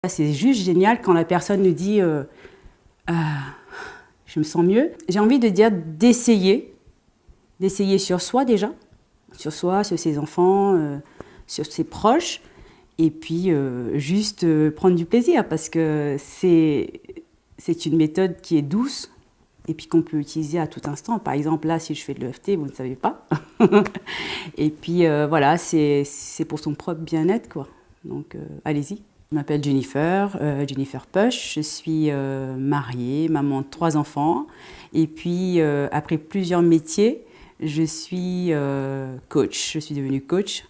C'est juste génial quand la personne nous dit ah, je me sens mieux. J'ai envie de dire d'essayer sur soi déjà, sur soi, sur ses enfants, sur ses proches, et puis juste prendre du plaisir parce que c'est une méthode qui est douce et puis qu'on peut utiliser à tout instant. Par exemple, là, si je fais de l'EFT, vous ne savez pas. Et puis voilà, c'est pour son propre bien-être, quoi. Donc allez-y. Je m'appelle Jennifer, Jennifer Push. Je suis mariée, maman de 3 enfants. Et puis, après plusieurs métiers, je suis coach. Je suis devenue coach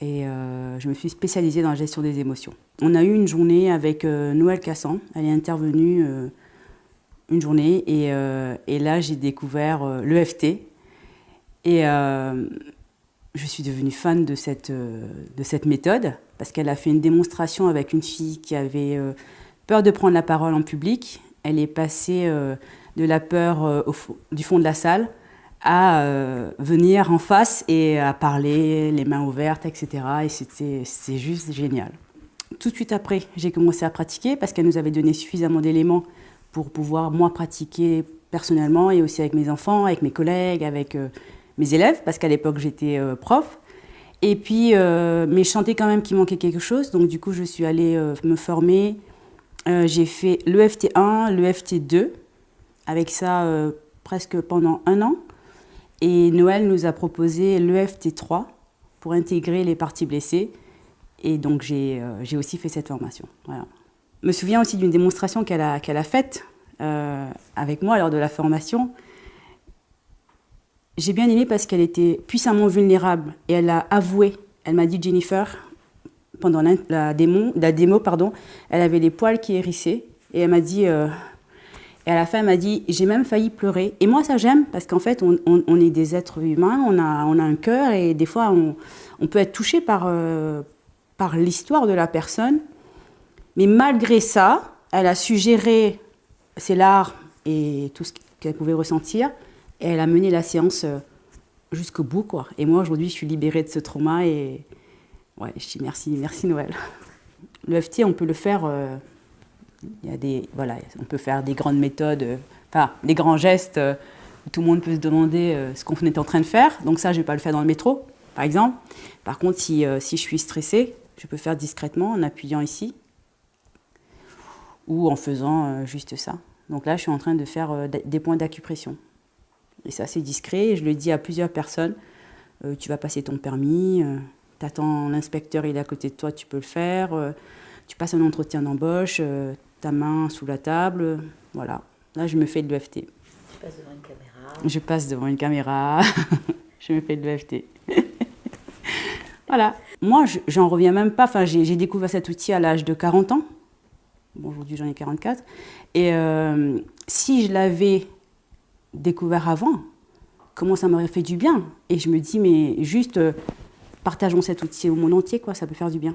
et je me suis spécialisée dans la gestion des émotions. On a eu une journée avec Noël Cassan. Elle est intervenue une journée et là, j'ai découvert l'EFT. Et je suis devenue fan de cette méthode parce qu'elle a fait une démonstration avec une fille qui avait peur de prendre la parole en public. Elle est passée de la peur du fond de la salle à venir en face et à parler, les mains ouvertes, etc. Et c'est juste génial. Tout de suite après, j'ai commencé à pratiquer parce qu'elle nous avait donné suffisamment d'éléments pour pouvoir, moi, pratiquer personnellement et aussi avec mes enfants, avec mes collègues, avec mes élèves, parce qu'à l'époque, j'étais prof. Et puis, mais je sentais quand même qu'il manquait quelque chose. Donc, du coup, je suis allée me former. J'ai fait l'EFT 1, l'EFT 2, avec ça presque pendant 1 an. Et Noël nous a proposé l'EFT 3 pour intégrer les parties blessées. Et donc, j'ai aussi fait cette formation. Voilà. Je me souviens aussi d'une démonstration qu'elle a faite avec moi lors de la formation. J'ai bien aimé parce qu'elle était puissamment vulnérable et elle a avoué. Elle m'a dit, Jennifer, pendant la démo, elle avait les poils qui hérissaient et elle m'a dit, et à la fin elle m'a dit, j'ai même failli pleurer. Et moi ça j'aime parce qu'en fait on est des êtres humains, on a un cœur et des fois on peut être touché par l'histoire de la personne. Mais malgré ça, elle a su gérer ses larmes et tout ce qu'elle pouvait ressentir. Et elle a mené la séance jusqu'au bout, quoi. Et moi, aujourd'hui, je suis libérée de ce trauma et ouais, je dis merci Noël. L'EFT, on peut le faire, on peut faire des grandes méthodes, des grands gestes où tout le monde peut se demander ce qu'on est en train de faire. Donc ça, je ne vais pas le faire dans le métro, par exemple. Par contre, si je suis stressée, je peux faire discrètement en appuyant ici ou en faisant juste ça. Donc là, je suis en train de faire des points d'acupression. Et c'est assez discret, et je le dis à plusieurs personnes. Tu vas passer ton permis, t'attends l'inspecteur, il est à côté de toi, tu peux le faire. Tu passes un entretien d'embauche, ta main sous la table, voilà. Là, je me fais de l'EFT. Tu passes devant une caméra. Je passe devant une caméra, je me fais de l'EFT. Voilà. Moi, j'en reviens même pas. Enfin, j'ai découvert cet outil à l'âge de 40 ans. Bon, aujourd'hui, j'en ai 44. Et si je l'avais découvert avant, comment ça m'aurait fait du bien. Et je me dis, mais juste, partageons cet outil au monde entier, quoi, ça peut faire du bien.